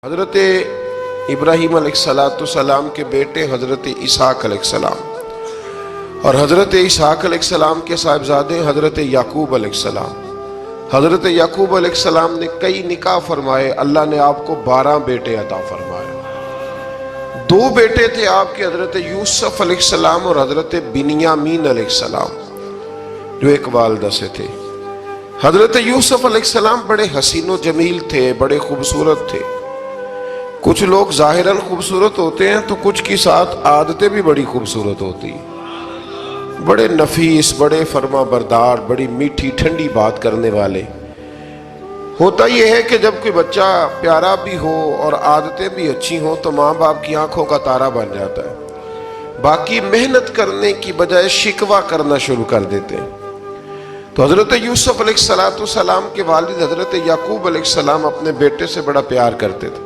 حضرت ابراہیم علیہ السلام کے بیٹے حضرت اسحاق علیہ السلام اور حضرت اسحاق علیہ السلام کے صاحبزادے حضرت یعقوب علیہ السلام. حضرت یعقوب علیہ السلام نے کئی نکاح فرمائے. اللہ نے آپ کو 12 بیٹے عطا فرمائے. 2 بیٹے تھے آپ کے، حضرت یوسف علیہ السلام اور حضرت بنیامین علیہ السلام، جو ایک والدہ سے تھے. حضرت یوسف علیہ السلام بڑے حسین و جمیل تھے، بڑے خوبصورت تھے. کچھ لوگ ظاہراً خوبصورت ہوتے ہیں تو کچھ کی ساتھ عادتیں بھی بڑی خوبصورت ہوتی ہیں. بڑے نفیس، بڑے فرما بردار، بڑی میٹھی ٹھنڈی بات کرنے والے. ہوتا یہ ہے کہ جب کوئی بچہ پیارا بھی ہو اور عادتیں بھی اچھی ہوں تو ماں باپ کی آنکھوں کا تارا بن جاتا ہے. باقی محنت کرنے کی بجائے شکوہ کرنا شروع کر دیتے ہیں. تو حضرت یوسف علیہ السلام کے والد حضرت یعقوب علیہ السلام اپنے بیٹے سے بڑا پیار کرتے تھے.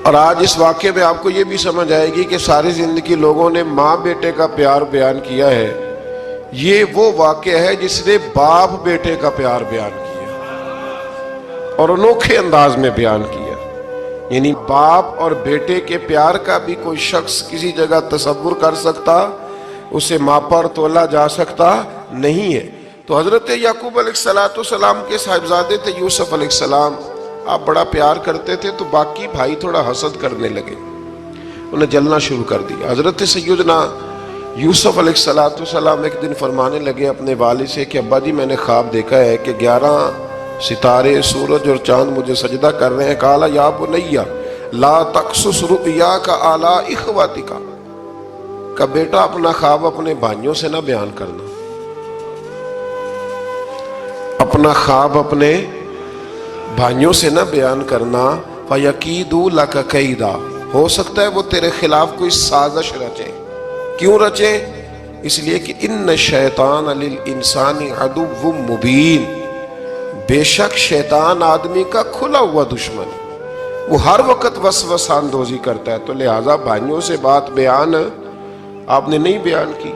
اور آج اس واقعے میں آپ کو یہ بھی سمجھ آئے گی کہ ساری زندگی لوگوں نے ماں بیٹے کا پیار بیان کیا ہے. یہ وہ واقعہ ہے جس نے باپ بیٹے کا پیار بیان کیا اور انوکھے انداز میں بیان کیا. یعنی باپ اور بیٹے کے پیار کا بھی کوئی شخص کسی جگہ تصور کر سکتا، اسے ماپا اور تولا جا سکتا نہیں ہے. تو حضرت یعقوب علیہ السلام کے صاحبزادے تھے یوسف علیہ السلام. آپ بڑا پیار کرتے تھے تو باقی بھائی تھوڑا حسد کرنے لگے، انہیں جلنا شروع کر دیا. حضرت سیدنا یوسف علیہ السلام ایک دن فرمانے لگے اپنے والد سے کہ ابا جی میں نے خواب دیکھا ہے کہ 11 ستارے، سورج اور چاند مجھے سجدہ کر رہے ہیں. قال یا بنی لا تقصص رؤیاک علی اخواتک، کہ بیٹا اپنا خواب اپنے بھائیوں سے نہ بیان کرنا، اپنا خواب اپنے بھائیوں سے نہ بیان کرنا. فَيَكِيدُوا لَكَ كَيْدًا، ہو سکتا ہے وہ تیرے خلاف کوئی سازش رچیں. کیوں رچیں؟ اس لیے کہ ان الشیطان للانسان عدو مبین، بے شک شیطان آدمی کا کھلا ہوا دشمن ہے، وہ ہر وقت وسوسہ اندوزی کرتا ہے. تو لہٰذا بھائیوں سے بات بیان آپ نے نہیں بیان کی.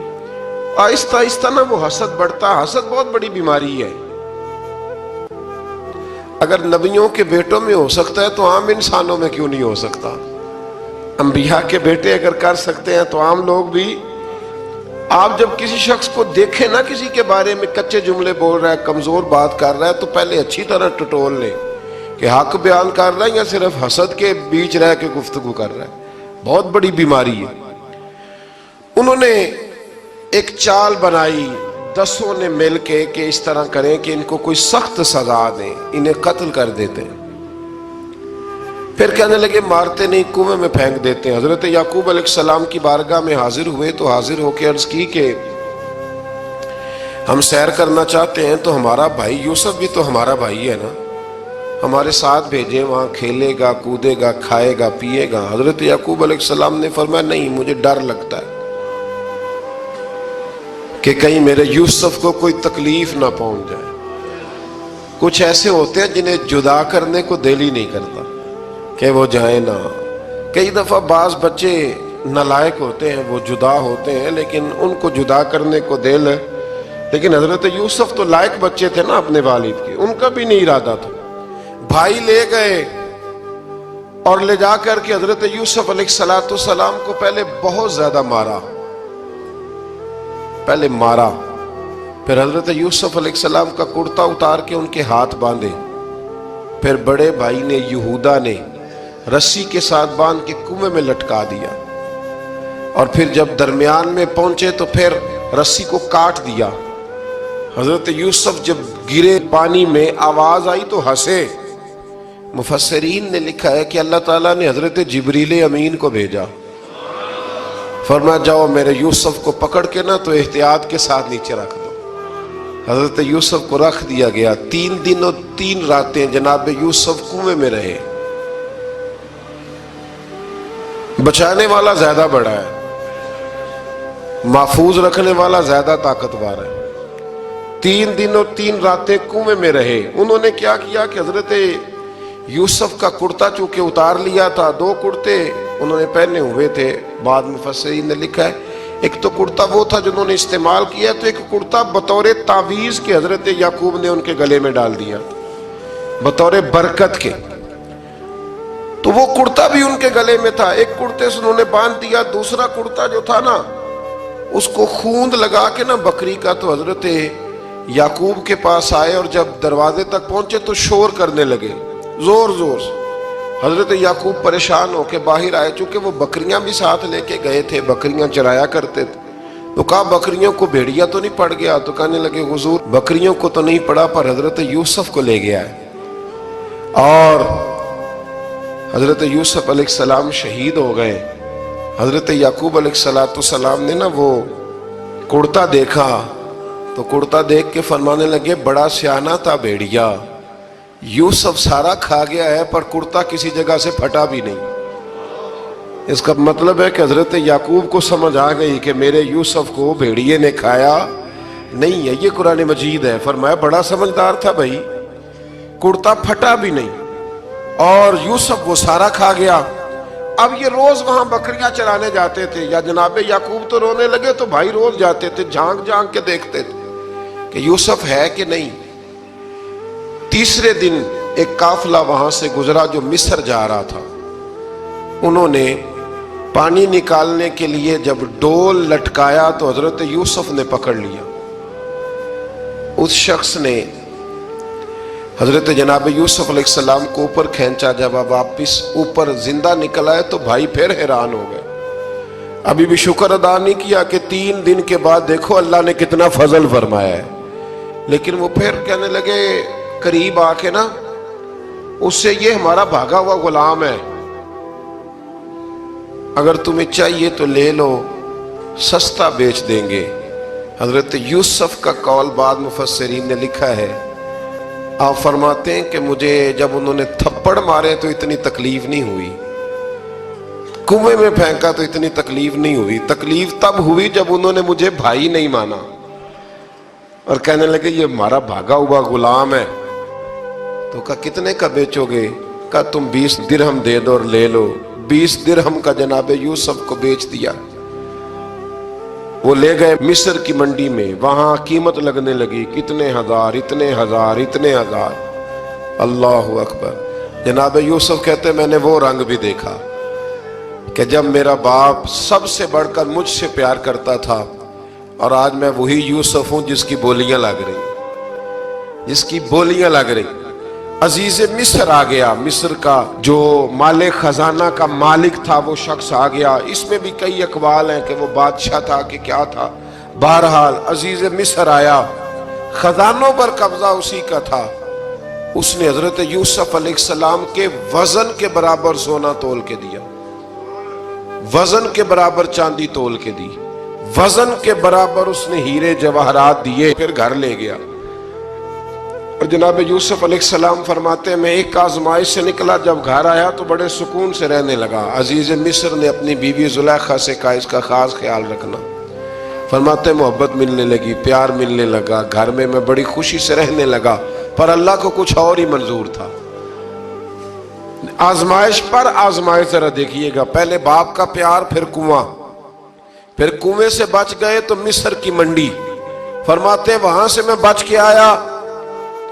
آہستہ آہستہ نا وہ حسد بڑھتا. حسد بہت بڑی بیماری ہے. اگر نبیوں کے بیٹوں میں ہو سکتا ہے تو عام انسانوں میں کیوں نہیں ہو سکتا؟ انبیاء کے بیٹے اگر کر سکتے ہیں تو عام لوگ بھی. آپ جب کسی شخص کو دیکھیں نا کسی کے بارے میں کچے جملے بول رہا ہے، کمزور بات کر رہا ہے، تو پہلے اچھی طرح ٹٹول لیں کہ حق بیان کر رہا ہے یا صرف حسد کے بیچ رہ کے گفتگو کر رہا ہے. بہت بڑی بیماری ہے. انہوں نے ایک چال بنائی 10 نے مل کے کہ اس طرح کریں کہ ان کو کوئی سخت سزا دیں، انہیں قتل کر دیتے ہیں. پھر کہنے لگے مارتے نہیں، کنویں میں پھینک دیتے ہیں. حضرت یعقوب علیہ السلام کی بارگاہ میں حاضر ہوئے تو حاضر ہو کے عرض کی کہ ہم سیر کرنا چاہتے ہیں تو ہمارا بھائی یوسف بھی تو ہمارا بھائی ہے نا، ہمارے ساتھ بھیجیں، وہاں کھیلے گا، کودے گا، کھائے گا، پیے گا. حضرت یعقوب علیہ السلام نے فرمایا نہیں، مجھے ڈر لگتا ہے کہ کہیں میرے یوسف کو کوئی تکلیف نہ پہنچ جائے. کچھ ایسے ہوتے ہیں جنہیں جدا کرنے کو دل ہی نہیں کرتا کہ وہ جائیں نہ. کئی دفعہ بعض بچے نالائق ہوتے ہیں، وہ جدا ہوتے ہیں لیکن ان کو جدا کرنے کو دل. لیکن حضرت یوسف تو لائق بچے تھے نا اپنے والد کے، ان کا بھی نہیں ارادہ تھا. بھائی لے گئے اور لے جا کر کے حضرت یوسف علیہ السلام کو پہلے بہت زیادہ مارا. پھر حضرت یوسف علیہ السلام کا کرتا اتار کے ان کے ہاتھ باندھے. پھر بڑے بھائی نے یہودا نے رسی کے ساتھ باندھ کے کنویں میں لٹکا دیا. اور پھر جب درمیان میں پہنچے تو پھر رسی کو کاٹ دیا. حضرت یوسف جب گرے پانی میں آواز آئی تو ہنسے. مفسرین نے لکھا ہے کہ اللہ تعالیٰ نے حضرت جبریل امین کو بھیجا، فرمایا جاؤ میرے یوسف کو پکڑ کے نا تو احتیاط کے ساتھ نیچے رکھ دو. حضرت یوسف کو رکھ دیا گیا. 3 دن اور 3 راتیں جناب یوسف کنویں میں رہے. بچانے والا زیادہ بڑا ہے، محفوظ رکھنے والا زیادہ طاقتور ہے. 3 دن اور 3 راتیں کنویں میں رہے. انہوں نے کیا کیا کہ حضرت یوسف کا کرتا چونکہ اتار لیا تھا، 2 کرتے انہوں نے پہنے ہوئے تھے. بعد مفسرین نے لکھا ہے ایک تو کرتا وہ تھا جنہوں نے استعمال کیا، تو ایک کرتا بطور تعویذ کے حضرت یعقوب نے ان کے گلے میں ڈال دیا بطور برکت کے. تو وہ کرتا بھی ان کے گلے میں تھا، ایک کرتے سے انہوں نے باندھ دیا، دوسرا کرتا جو تھا نا اس کو خوند لگا کے نا بکری کا، تو حضرت یعقوب کے پاس آئے اور جب دروازے تک پہنچے تو شور کرنے لگے زور زور سے۔ حضرت یعقوب پریشان ہو کے باہر آئے، چونکہ وہ بکریاں بھی ساتھ لے کے گئے تھے، بکریاں چرایا کرتے تھے، تو کہا بکریوں کو بھیڑیا تو نہیں پڑ گیا؟ تو کہنے لگے حضور بکریوں کو تو نہیں پڑا، پر حضرت یوسف کو لے گیا ہے۔ اور حضرت یوسف علیہ السلام شہید ہو گئے۔ حضرت یعقوب علیہ السلام نے نا وہ کرتا دیکھا تو کرتا دیکھ کے فرمانے لگے بڑا سیانہ تھا بھیڑیا، یوسف سارا کھا گیا ہے پر کرتا کسی جگہ سے پھٹا بھی نہیں۔ اس کا مطلب ہے کہ حضرت یعقوب کو سمجھ آ گئی کہ میرے یوسف کو بھیڑیے نے کھایا نہیں ہے۔ یہ قرآن مجید ہے، فرمایا بڑا سمجھدار تھا بھائی، کرتا پھٹا بھی نہیں اور یوسف وہ سارا کھا گیا۔ اب یہ روز وہاں بکریاں چرانے جاتے تھے، یا جناب یعقوب تو رونے لگے تو بھائی روز جاتے تھے، جھانک جھانک کے دیکھتے تھے کہ یوسف ہے کہ نہیں۔ تیسرے دن ایک قافلہ وہاں سے گزرا جو مصر جا رہا تھا، انہوں نے پانی نکالنے کے لیے جب ڈول لٹکایا تو حضرت یوسف نے پکڑ لیا۔ اس شخص نے حضرت جناب یوسف علیہ السلام کو اوپر کھینچا، جب آپ واپس اوپر زندہ نکل آئے تو بھائی پھر حیران ہو گئے، ابھی بھی شکر ادا نہیں کیا کہ 3 دن کے بعد دیکھو اللہ نے کتنا فضل فرمایا ہے۔ لیکن وہ پھر کہنے لگے قریب آ کے نا اس سے، یہ ہمارا بھاگا ہوا غلام ہے، اگر تمہیں چاہیے تو لے لو، سستا بیچ دیں گے۔ حضرت یوسف کا قول بعد مفسرین نے لکھا ہے، آپ فرماتے ہیں کہ مجھے جب انہوں نے تھپڑ مارے تو اتنی تکلیف نہیں ہوئی، کنویں میں پھینکا تو اتنی تکلیف نہیں ہوئی، تکلیف تب ہوئی جب انہوں نے مجھے بھائی نہیں مانا اور کہنے لگے یہ ہمارا بھاگا ہوا غلام ہے۔ تو کہا کتنے کا بیچو گے؟ کہا تم 20 درہم دے دو اور لے لو۔ 20 درہم کا جناب یوسف کو بیچ دیا۔ وہ لے گئے مصر کی منڈی میں، وہاں قیمت لگنے لگی، کتنے ہزار، اتنے ہزار، اتنے ہزار۔ اللہ اکبر۔ جناب یوسف کہتے میں نے وہ رنگ بھی دیکھا کہ جب میرا باپ سب سے بڑھ کر مجھ سے پیار کرتا تھا، اور آج میں وہی یوسف ہوں جس کی بولیاں لگ رہی، جس کی بولیاں لگ رہی۔ عزیز مصر آ گیا، مصر کا جو مال خزانہ کا مالک تھا وہ شخص آ گیا۔ اس میں بھی کئی اقوال ہیں کہ وہ بادشاہ تھا کہ کیا تھا، بہرحال عزیز مصر آیا، خزانوں پر قبضہ اسی کا تھا۔ اس نے حضرت یوسف علیہ السلام کے وزن کے برابر سونا تول کے دیا، وزن کے برابر چاندی تول کے دی، وزن کے برابر اس نے ہیرے جواہرات دیے، پھر گھر لے گیا۔ اور جناب یوسف علیہ السلام فرماتے ہیں میں ایک آزمائش سے نکلا، جب گھر آیا تو بڑے سکون سے رہنے لگا۔ عزیز مصر نے اپنی بیوی زلیخا سے کہا اس کا خاص خیال رکھنا۔ فرماتے ہیں محبت ملنے لگی، پیار ملنے لگا، گھر میں بڑی خوشی سے رہنے لگا، پر اللہ کو کچھ اور ہی منظور تھا۔ آزمائش پر آزمائش ذرا دیکھیے گا، پہلے باپ کا پیار، پھر کنواں، پھر کنویں سے بچ گئے تو مصر کی منڈی۔ فرماتے ہیں وہاں سے میں بچ کے آیا،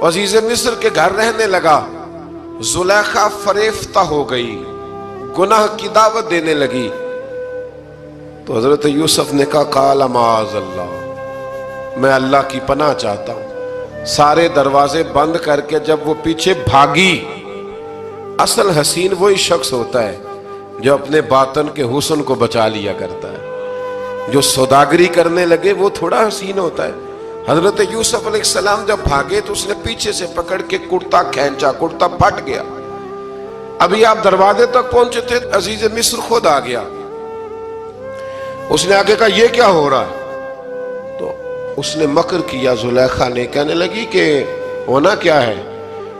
عزیز مصر کے گھر رہنے لگا۔ زلیخا فریفتہ ہو گئی، گناہ کی دعوت دینے لگی، تو حضرت یوسف نے کہا قال معاذ اللہ، میں اللہ کی پناہ چاہتا ہوں۔ سارے دروازے بند کر کے جب وہ پیچھے بھاگی، اصل حسین وہی شخص ہوتا ہے جو اپنے باطن کے حسن کو بچا لیا کرتا ہے، جو سوداگری کرنے لگے وہ تھوڑا حسین ہوتا ہے۔ حضرت یوسف علیہ السلام جب بھاگے تو اس نے پیچھے سے پکڑ کے کرتا کھینچا، کرتا پھٹ گیا۔ ابھی آپ دروازے تک پہنچے تھے، عزیز مصر خود آ گیا۔ اس نے آگے کہا یہ کیا ہو رہا ہے؟ تو اس نے مکر کیا، زلیخا نے، کہنے لگی کہ ہونا کیا ہے،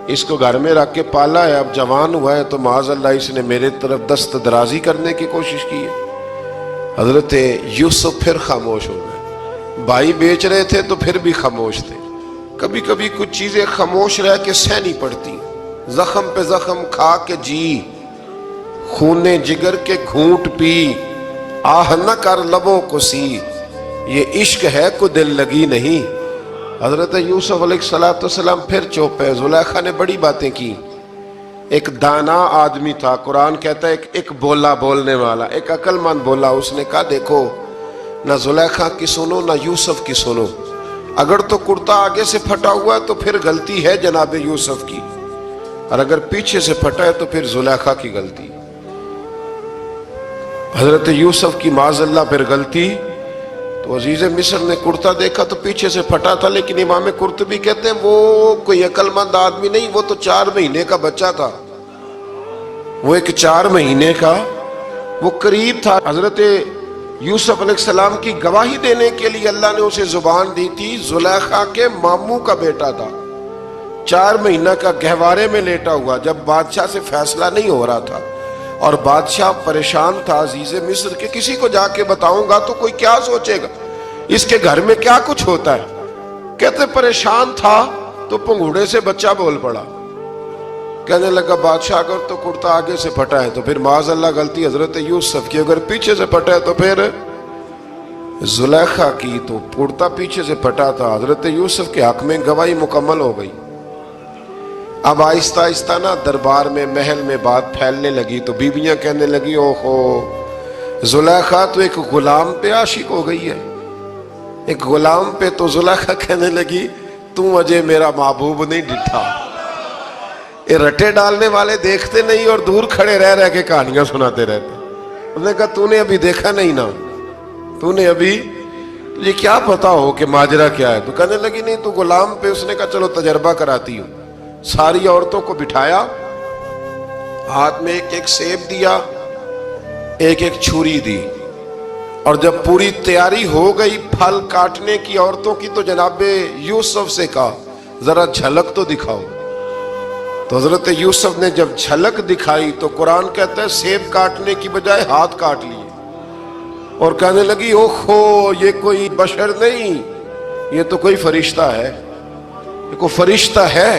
اس کو گھر میں رکھ کے پالا ہے، اب جوان ہوا ہے تو معاذ اللہ اس نے میرے طرف دست درازی کرنے کی کوشش کی ہے۔ حضرت یوسف پھر خاموش ہو گئے۔ بھائی بیچ رہے تھے تو پھر بھی خاموش تھے۔ کبھی کبھی کچھ چیزیں خاموش رہ کے سہنی پڑتی، زخم پہ زخم کھا کے جی، خون جگر کے گھونٹ پی، آہ نہ کر لبوں کو سی، یہ عشق ہے کو دل لگی نہیں۔ حضرت یوسف علیہ السلام پھر چپ ہے۔ زلیخا نے بڑی باتیں کی، ایک دانا آدمی تھا، قرآن کہتا ہے ایک بولا بولنے والا، ایک عقل مند بولا. اس نے کہا دیکھو نہ زلیخا کی سنو نہ یوسف کی سنو، اگر تو کرتا آگے سے پھٹا ہوا ہے تو پھر غلطی ہے جناب یوسف کی، اور اگر پیچھے سے پھٹا ہے تو پھر زلیخا کی غلطی. حضرت یوسف کی معاذ اللہ پھر غلطی. تو عزیز مصر نے کرتا دیکھا تو پیچھے سے پھٹا تھا، لیکن امام قرطبی کہتے ہیں وہ کوئی عقل مند آدمی نہیں، وہ تو 4 مہینے کا بچہ تھا، وہ ایک 4 مہینے کا وہ قریب تھا. حضرت یوسف علیہ السلام کی گواہی دینے کے لیے اللہ نے اسے زبان دی تھی. زلیخا کے ماموں کا بیٹا تھا، 4 مہینہ کا گہوارے میں لیٹا ہوا، جب بادشاہ سے فیصلہ نہیں ہو رہا تھا اور بادشاہ پریشان تھا عزیز مصر کے کسی کو جا کے بتاؤں گا تو کوئی کیا سوچے گا، اس کے گھر میں کیا کچھ ہوتا ہے. کہتے پریشان تھا تو پنگوڑے سے بچہ بول پڑا، کہنے لگا بادشاہ اگر تو کرتا آگے سے پھٹا ہے تو پھر معاذ اللہ غلطی حضرت یوسف کی، اگر پیچھے سے پھٹا ہے تو پھر زلیخا کی. تو کرتا پیچھے سے پھٹا تھا، حضرت یوسف کے حق میں گواہی مکمل ہو گئی. اب آہستہ آہستہ نا دربار میں محل میں بات پھیلنے لگی، تو بیویاں کہنے لگی اوہو زلیخا تو ایک غلام پہ عاشق ہو گئی ہے، ایک غلام پہ. تو زلیخا کہنے لگی تم اجے میرا محبوب نہیں ڈٹھا. یہ رٹے ڈالنے والے دیکھتے نہیں اور دور کھڑے رہ رہ کے کہانیاں سناتے رہتے. انہوں نے کہا تو نے ابھی دیکھا نہیں نا، تو نے ابھی تجھے کیا پتا ہو کہ ماجرا کیا ہے. تو کہنے لگی نہیں تو غلام پہ. اس نے کہا چلو تجربہ کراتی ہوں. ساری عورتوں کو بٹھایا، ہاتھ میں ایک ایک سیب دیا، ایک ایک چھری دی، اور جب پوری تیاری ہو گئی پھل کاٹنے کی عورتوں کی تو جناب یوسف سے کہا ذرا جھلک تو دکھاؤ. تو حضرت یوسف نے جب جھلک دکھائی تو قرآن کہتا ہے سیب کاٹنے کی بجائے ہاتھ کاٹ لیے، اور کہنے لگی اوہو یہ کوئی بشر نہیں، یہ تو کوئی فرشتہ ہے، یہ کوئی فرشتہ ہے،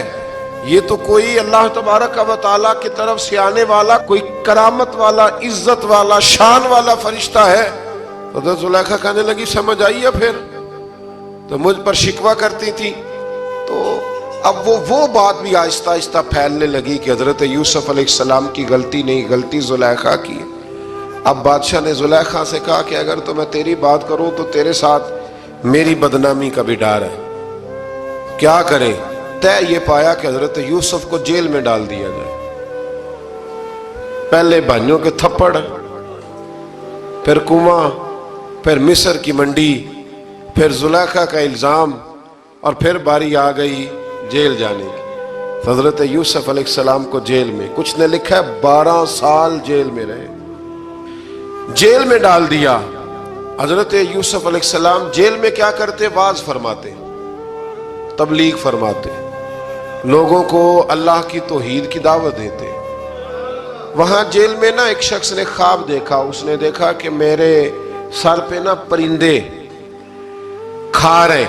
یہ تو کوئی اللہ تبارک و تعالیٰ کی طرف سے آنے والا کوئی کرامت والا عزت والا شان والا فرشتہ ہے. حضرت زلیخا کہنے لگی سمجھ آئی ہے پھر تو مجھ پر شکوہ کرتی تھی. تو اب وہ بات بھی آہستہ آہستہ پھیلنے لگی کہ حضرت یوسف علیہ السلام کی غلطی نہیں، غلطی زلیخا کی. اب بادشاہ نے زلیخا سے کہا کہ اگر تو میں تیری بات کروں تو تیرے ساتھ میری بدنامی کا بھی ڈر ہے، کیا کرے. طے یہ پایا کہ حضرت یوسف کو جیل میں ڈال دیا جائے. پہلے بھائیوں کے تھپڑ، پھر کنواں، پھر مصر کی منڈی، پھر زلیخا کا الزام، اور پھر باری آ گئی جیل جانے کی. حضرت یوسف علیہ السلام کو جیل میں، کچھ نے لکھا ہے 12 سال جیل میں رہے، جیل میں ڈال دیا. حضرت یوسف علیہ السلام جیل میں کیا کرتے؟ واعظ فرماتے، تبلیغ فرماتے، لوگوں کو اللہ کی توحید کی دعوت دیتے. وہاں جیل میں نا ایک شخص نے خواب دیکھا، اس نے دیکھا کہ میرے سر پہ نا پرندے کھا رہے.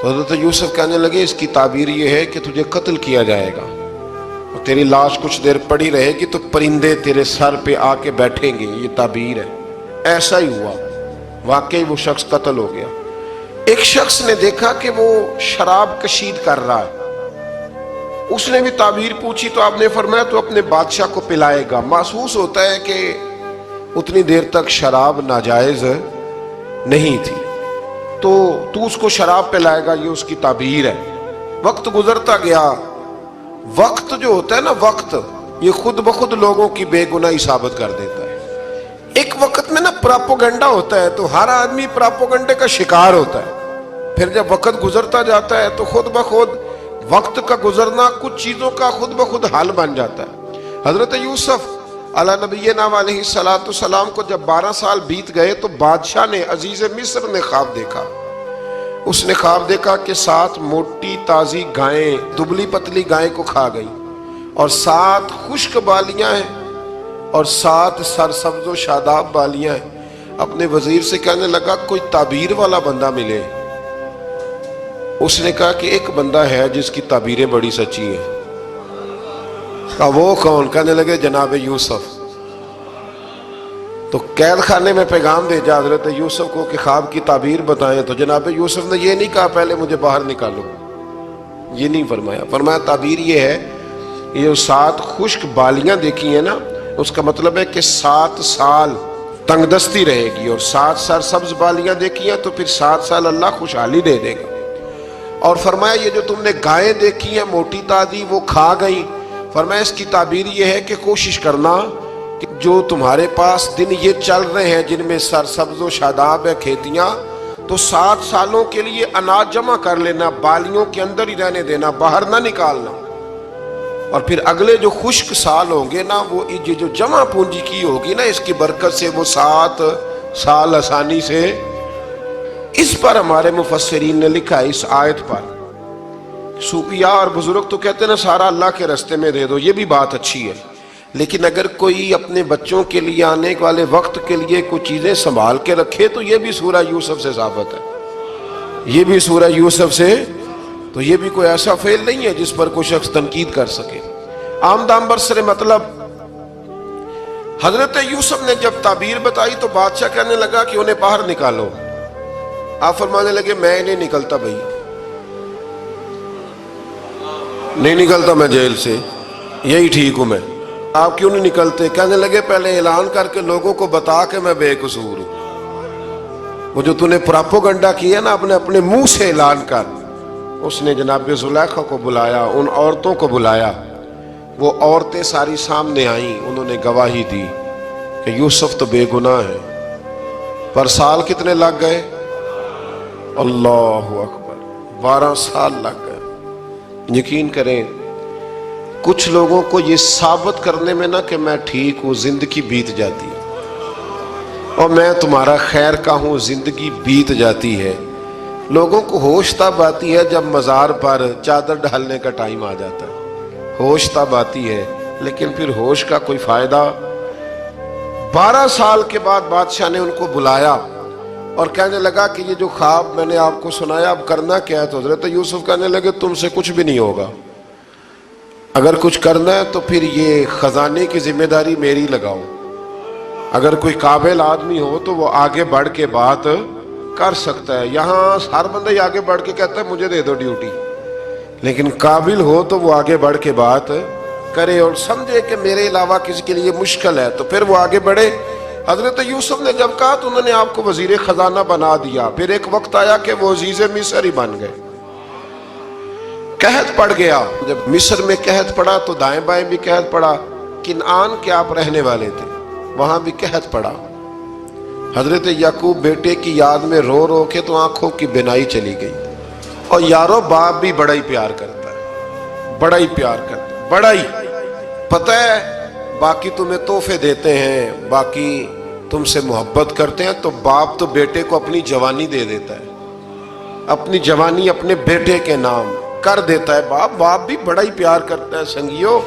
تو حضرت یوسف کہنے لگے اس کی تعبیر یہ ہے کہ تجھے قتل کیا جائے گا اور تیری لاش کچھ دیر پڑی رہے گی تو پرندے تیرے سر پہ آ کے بیٹھیں گے، یہ تعبیر ہے. ایسا ہی ہوا، واقعی وہ شخص قتل ہو گیا. ایک شخص نے دیکھا کہ وہ شراب کشید کر رہا ہے، اس نے بھی تعبیر پوچھی تو آپ نے فرمایا تو اپنے بادشاہ کو پلائے گا. محسوس ہوتا ہے کہ اتنی دیر تک شراب ناجائز نہیں تھی، تو اس کو شراب پلائے گا، یہ اس کی تعبیر ہے. وقت گزرتا گیا. وقت جو ہوتا ہے نا، وقت یہ خود بخود لوگوں کی بے گناہی ثابت کر دیتا ہے. ایک وقت میں نا پراپوگنڈا ہوتا ہے تو ہر آدمی پراپوگنڈے کا شکار ہوتا ہے. پھر جب وقت گزرتا جاتا ہے تو خود بخود وقت کا گزرنا کچھ چیزوں کا خود بخود حال بن جاتا ہے. حضرت یوسف علیہ نبینا علیہ السلام کو جب 12 سال بیت گئے تو بادشاہ نے، عزیز مصر نے خواب دیکھا. اس نے خواب دیکھا کہ 7 موٹی تازی گائیں دبلی پتلی گائیں کو کھا گئی، اور 7 خشک بالیاں ہیں اور 7 سرسبز و شاداب بالیاں ہیں. اپنے وزیر سے کہنے لگا کوئی تعبیر والا بندہ ملے. اس نے کہا کہ ایک بندہ ہے جس کی تعبیریں بڑی سچی ہیں. کہا وہ کون؟ کہنے لگے جناب یوسف. تو قید خانے میں پیغام بھیجا حضرت یوسف کو کہ خواب کی تعبیر بتائیں. تو جناب یوسف نے یہ نہیں کہا پہلے مجھے باہر نکالو، یہ نہیں فرمایا. فرمایا تعبیر یہ ہے یہ جو 7 خشک بالیاں دیکھی ہیں نا، اس کا مطلب ہے کہ 7 سال تنگ دستی رہے گی، اور 7 سرسبز بالیاں دیکھی ہیں تو پھر 7 سال اللہ خوشحالی دے دے گا۔ اور فرمایا یہ جو تم نے گائیں دیکھی ہیں موٹی تازی وہ کھا گئی، فرمایا اس کی تعبیر یہ ہے کہ کوشش کرنا کہ جو تمہارے پاس دن یہ چل رہے ہیں جن میں سرسبز و شاداب ہے کھیتیاں، تو 7 سالوں کے لیے اناج جمع کر لینا، بالیوں کے اندر ہی رہنے دینا، باہر نہ نکالنا، اور پھر اگلے جو خشک سال ہوں گے نا، وہ یہ جو جمع پونجی کی ہوگی نا اس کی برکت سے وہ 7 سال آسانی سے۔ اس پر ہمارے مفسرین نے لکھا ہے، اس آیت پر صوفیاء اور بزرگ تو کہتے ہیں نا سارا اللہ کے راستے میں دے دو، یہ بھی بات اچھی ہے، لیکن اگر کوئی اپنے بچوں کے لیے آنے والے وقت کے لیے کچھ چیزیں سنبھال کے رکھے تو یہ بھی سورہ یوسف سے ثابت ہے، یہ بھی سورہ یوسف سے، تو یہ بھی کوئی ایسا فعل نہیں ہے جس پر کوئی شخص تنقید کر سکے۔ آمدام برسر مطلب حضرت یوسف نے جب تعبیر بتائی تو بادشاہ کہنے لگا کہ انہیں باہر نکالو، آپ فرمانے لگے میں نہیں نکلتا بھائی، نہیں نکلتا میں جیل سے، یہی ٹھیک ہوں میں، آپ کیوں نہیں نکلتے؟ کہنے لگے پہلے اعلان کر کے لوگوں کو بتا کہ میں بے قصور ہوں، وہ جو تو نے پراپوگنڈا کیا نا اپنے منہ سے اعلان کر۔ اس نے جناب زلیخا کو بلایا، ان عورتوں کو بلایا، وہ عورتیں ساری سامنے آئیں، انہوں نے گواہی دی کہ یوسف تو بے گناہ ہے، پر سال کتنے لگ گئے؟ اللہ اکبر، 12 سال لگ گئے۔ یقین کریں کچھ لوگوں کو یہ ثابت کرنے میں نا کہ میں ٹھیک ہوں زندگی بیت جاتی ہے، اور میں تمہارا خیر کا ہوں زندگی بیت جاتی ہے۔ لوگوں کو ہوش تب آتی ہے جب مزار پر چادر ڈالنے کا ٹائم آ جاتا ہے، ہوش تب آتی ہے، لیکن پھر ہوش کا کوئی فائدہ۔ 12 سال کے بعد بادشاہ نے ان کو بلایا اور کہنے لگا کہ یہ جو خواب میں نے آپ کو سنایا اب کرنا کیا ہے؟ تو حضرت یوسف کہنے لگے تم سے کچھ بھی نہیں ہوگا، اگر کچھ کرنا ہے تو پھر یہ خزانے کی ذمہ داری میری لگاؤ، اگر کوئی قابل آدمی ہو تو وہ آگے بڑھ کے بات کر سکتا ہے۔ یہاں ہر بندہ ہی آگے بڑھ کے کہتا ہے مجھے دے دو ڈیوٹی، لیکن قابل ہو تو وہ آگے بڑھ کے بات کرے اور سمجھے کہ میرے علاوہ کسی کے لیے مشکل ہے تو پھر وہ آگے بڑھے۔ حضرت یوسف نے جب کہا تو انہوں نے آپ کو وزیر خزانہ بنا دیا، پھر ایک وقت آیا کہ وہ عزیز مصر ہی بن گئے، قحط پڑ گیا، جب مصر میں قحط پڑا تو دائیں بائیں بھی قحط پڑا، کنعان کے آپ رہنے والے تھے وہاں بھی قحط پڑا۔ حضرت یعقوب بیٹے کی یاد میں رو رو کے تو آنکھوں کی بینائی چلی گئی۔ اور یارو باپ بھی بڑا ہی پیار کرتا ہے، بڑا ہی پیار کرتا ہے، بڑا ہی، پتہ ہے باقی تمہیں تحفے دیتے ہیں، باقی تم سے محبت کرتے ہیں، تو باپ تو بیٹے کو اپنی جوانی دے دیتا ہے، اپنی جوانی اپنے بیٹے کے نام کر دیتا ہے۔ باپ بھی بڑا ہی پیار کرتا ہے سنگیو،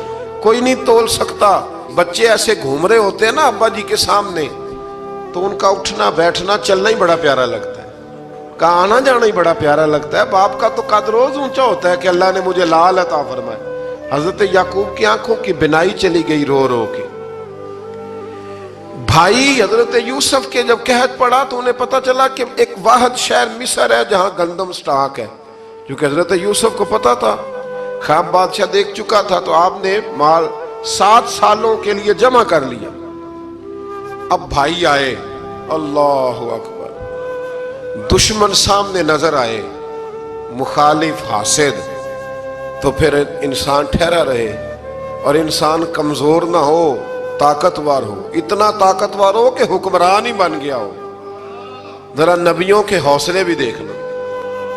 کوئی نہیں تول سکتا۔ بچے ایسے گھوم رہے ہوتے ہیں نا ابا جی کے سامنے تو ان کا اٹھنا بیٹھنا چلنا ہی بڑا پیارا لگتا ہے، کا آنا جانا ہی بڑا پیارا لگتا ہے۔ باپ کا تو قد روز اونچا ہوتا ہے کہ اللہ نے مجھے لال عطا فرمائے۔ حضرت یعقوب کی آنکھوں کی بینائی چلی گئی رو رو کے۔ بھائی حضرت یوسف کے جب قحط پڑا تو انہیں پتا چلا کہ ایک واحد شہر مصر ہے جہاں گندم سٹاک ہے، کیونکہ حضرت یوسف کو پتا تھا، خواب بادشاہ دیکھ چکا تھا، تو آپ نے مال 7 سالوں کے لیے جمع کر لیا۔ اب بھائی آئے، اللہ اکبر، دشمن سامنے نظر آئے، مخالف حاسد، تو پھر انسان ٹھہرا رہے اور انسان کمزور نہ ہو، طاقتور ہو، اتنا طاقتور ہو کہ حکمران ہی بن گیا ہو۔ ذرا نبیوں کے حوصلے بھی دیکھنا،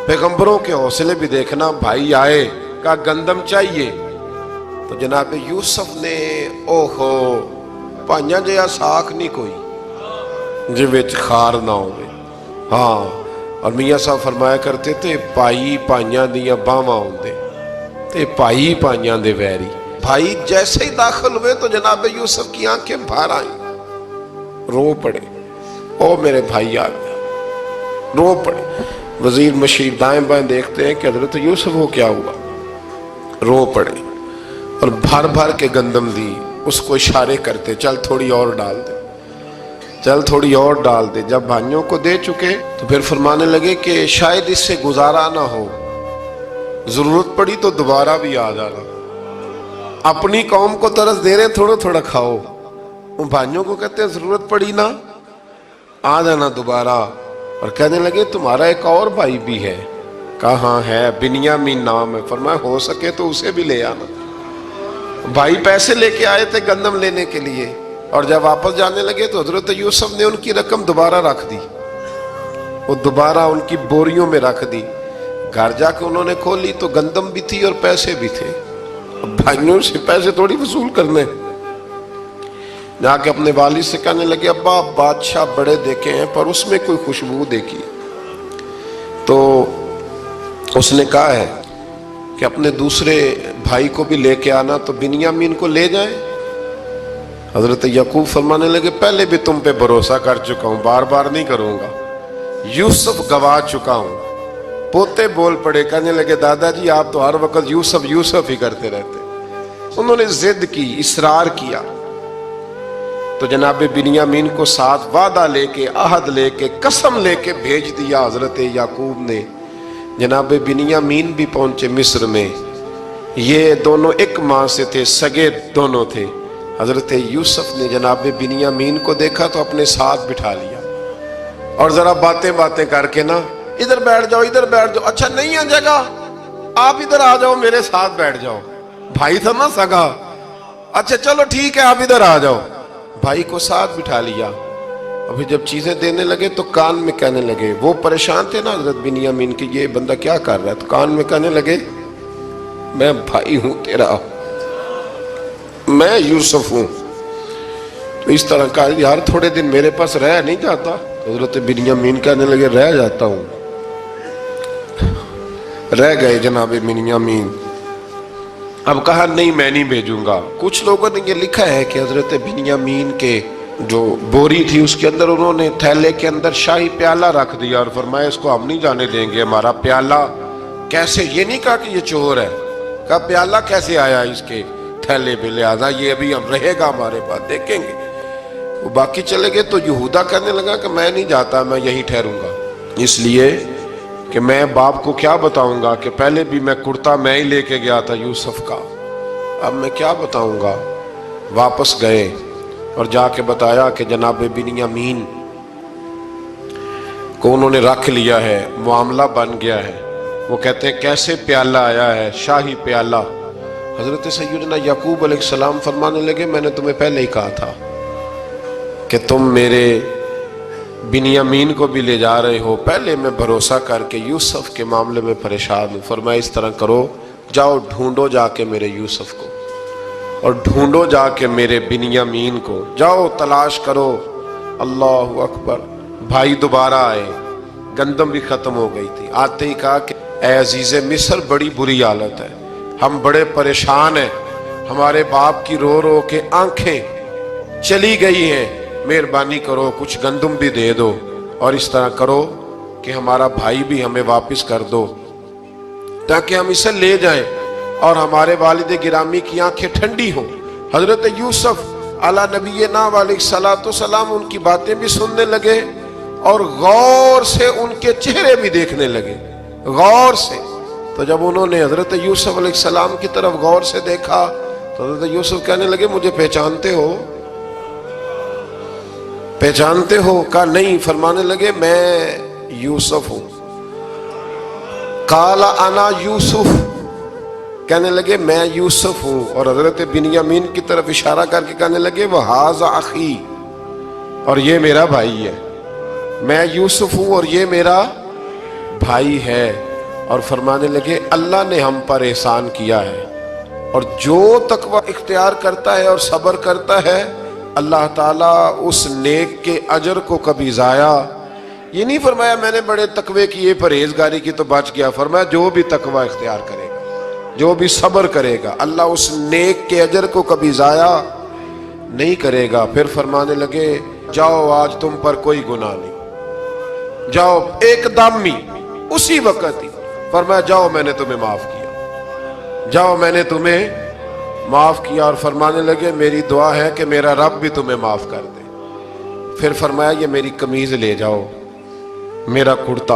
پیغمبروں کے حوصلے بھی دیکھنا۔ بھائی آئے، کہا گندم چاہیے، تو جناب یوسف نے اوہو پائیاں جیا ساکھ نہیں کوئی جی وچ خار نہ ہوئے۔ ہاں، اور میاں صاحب فرمایا کرتے تھے پائی پائیاں دیاں باواں ہوندے تے پائی پائیاں دے ویری۔ بھائی جیسے ہی داخل ہوئے تو جناب یوسف کی آنکھیں بھر آئیں، رو پڑے، او میرے بھائی آ گیا، رو پڑے۔ وزیر مشیر دائیں بائیں دیکھتے ہیں کہ حضرت یوسف کو کیا ہوا، رو پڑے اور بھر بھر کے گندم دی، اس کو اشارے کرتے چل تھوڑی اور ڈال دے، چل تھوڑی اور ڈال دے۔ جب بھائیوں کو دے چکے تو پھر فرمانے لگے کہ شاید اس سے گزارا نہ ہو، ضرورت پڑی تو دوبارہ بھی آ جانا۔ اپنی قوم کو طرز دے رہے ہیں تھوڑا تھوڑا کھاؤ. ان بھائیوں کو کہتے ہیں ضرورت پڑی نا آ جانا دوبارہ. اور کہنے لگے تمہارا ایک اور بھائی بھی ہے. کہاں ہے؟ بنیامین نام ہے. فرمایا ہو سکے تو اسے بھی لے آنا. بھائی پیسے لے کے آئے تھے گندم لینے کے لیے, اور جب واپس جانے لگے تو حضرت یوسف نے ان کی رقم دوبارہ رکھ دی. وہ دوبارہ ان کی بوریوں میں رکھ دی. گھر جا کے انہوں نے کھولی تو گندم بھی تھی اور پیسے بھی تھے. بھائیوں سے پیسے تھوڑی وصول کرنے. جا کے اپنے والد سے کہنے لگے ابا بادشاہ بڑے دیکھے ہیں پر اس میں کوئی خوشبو دیکھی. تو اس نے کہا ہے کہ اپنے دوسرے بھائی کو بھی لے کے آنا. تو بنیامین کو لے جائیں. حضرت یعقوب فرمانے لگے پہلے بھی تم پہ بھروسہ کر چکا ہوں, بار بار نہیں کروں گا. یوسف گوا چکا ہوں. پوتے بول پڑے, کہنے لگے دادا جی آپ تو ہر وقت یوسف یوسف ہی کرتے رہتے. انہوں نے ضد کی, اصرار کیا. تو جناب بنیامین کو ساتھ وعدہ لے کے, عہد لے کے, قسم لے کے بھیج دیا حضرت یعقوب نے. جناب بنیامین بھی پہنچے مصر میں. یہ دونوں ایک ماں سے تھے, سگے دونوں تھے. حضرت یوسف نے جناب بنیامین کو دیکھا تو اپنے ساتھ بٹھا لیا, اور ذرا باتیں کر کے نا ادھر بیٹھ جاؤ ادھر بیٹھ جاؤ. اچھا نہیں ہے جگہ, آپ ادھر آ جاؤ میرے ساتھ بیٹھ جاؤ. بھائی تھا نا سگا. اچھا چلو ٹھیک ہے آپ ادھر آ جاؤ. بھائی کو ساتھ بٹھا لیا. ابھی جب چیزیں دینے لگے تو کان میں کہنے لگے, وہ پریشان تھے نا حضرت بنیامین کی یہ بندہ کیا کر رہا ہے. تو کان میں کہنے لگے میں بھائی ہوں تیرا, میں یوسف ہوں. تو اس طرح کہا یار تھوڑے دن میرے پاس رہ نہیں جاتا. حضرت بنیامین کہنے لگے رہ جاتا ہوں. رہ گئے جناب بنیامین. اب کہا نہیں میں نہیں بھیجوں گا. کچھ لوگوں نے یہ لکھا ہے کہ حضرت بنیامین کے جو بوری تھی اس کے اندر انہوں نے تھیلے کے اندر شاہی پیالہ رکھ دیا اور فرمایا اس کو ہم نہیں جانے دیں گے. ہمارا پیالہ کیسے, یہ نہیں کہا کہ یہ چور ہے, کہا پیالہ کیسے آیا اس کے تھیلے پہ, لہذا یہ ابھی ہم رہے گا ہمارے پاس, دیکھیں گے. وہ باقی چلے گئے. تو یہودا کہنے لگا کہ میں نہیں جاتا, میں یہیں ٹھہروں گا, اس لیے کہ میں باپ کو کیا بتاؤں گا کہ پہلے بھی میں کرتا میں ہی لے کے گیا تھا یوسف کا, اب میں کیا بتاؤں گا. واپس گئے اور جا کے بتایا کہ جناب بنیامین کو انہوں نے رکھ لیا ہے, معاملہ بن گیا ہے. وہ کہتے ہیں کیسے پیالہ آیا ہے, شاہی پیالہ. حضرت سیدنا یعقوب علیہ السلام فرمانے لگے میں نے تمہیں پہلے ہی کہا تھا کہ تم میرے بنیامین کو بھی لے جا رہے ہو. پہلے میں بھروسہ کر کے یوسف کے معاملے میں پریشان ہوں. فرمایا اس طرح کرو, جاؤ ڈھونڈو جا کے میرے یوسف کو, اور ڈھونڈو جا کے میرے بنیامین کو, جاؤ تلاش کرو. اللہ اکبر. بھائی دوبارہ آئے, گندم بھی ختم ہو گئی تھی. آتے ہی کہا کہ اے عزیز مصر بڑی بری حالت ہے, ہم بڑے پریشان ہیں, ہمارے باپ کی رو رو کے آنکھیں چلی گئی ہیں, مہربانی کرو کچھ گندم بھی دے دو, اور اس طرح کرو کہ ہمارا بھائی بھی ہمیں واپس کر دو تاکہ ہم اسے لے جائیں اور ہمارے والد گرامی کی آنکھیں ٹھنڈی ہوں. حضرت یوسف علی نبینا علیہ الصلوۃ والسلام ان کی باتیں بھی سننے لگے اور غور سے ان کے چہرے بھی دیکھنے لگے, غور سے. تو جب انہوں نے حضرت یوسف علیہ السلام کی طرف غور سے دیکھا تو حضرت یوسف کہنے لگے مجھے پہچانتے ہو, پہچانتے ہو؟ کہا نہیں. فرمانے لگے میں یوسف ہوں. قال انا یوسف, کہنے لگے میں یوسف ہوں. اور حضرت بنیامین کی طرف اشارہ کر کے کہنے لگے وہذا اخی, اور یہ میرا بھائی ہے. میں یوسف ہوں اور یہ میرا بھائی ہے. اور فرمانے لگے اللہ نے ہم پر احسان کیا ہے, اور جو تقوی اختیار کرتا ہے اور صبر کرتا ہے اللہ تعالیٰ اس نیک کے اجر کو کبھی ضائع. یہ نہیں فرمایا میں نے بڑے تقوی کیے پرہیزگاری کی تو بچ گیا. فرمایا جو بھی تقوی اختیار کرے گا, جو بھی صبر کرے گا, اللہ اس نیک کے اجر کو کبھی ضائع نہیں کرے گا. پھر فرمانے لگے جاؤ آج تم پر کوئی گناہ نہیں, جاؤ. ایک دم ہی اسی وقت ہی فرمایا جاؤ میں نے تمہیں معاف کیا, جاؤ میں نے تمہیں معاف کیا. اور فرمانے لگے میری دعا ہے کہ میرا رب بھی تمہیں معاف کر دے. پھر فرمایا یہ میری قمیض لے جاؤ, میرا کرتا,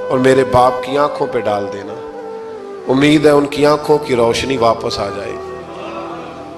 اور میرے باپ کی آنکھوں پہ ڈال دینا, امید ہے ان کی آنکھوں کی روشنی واپس آ جائے.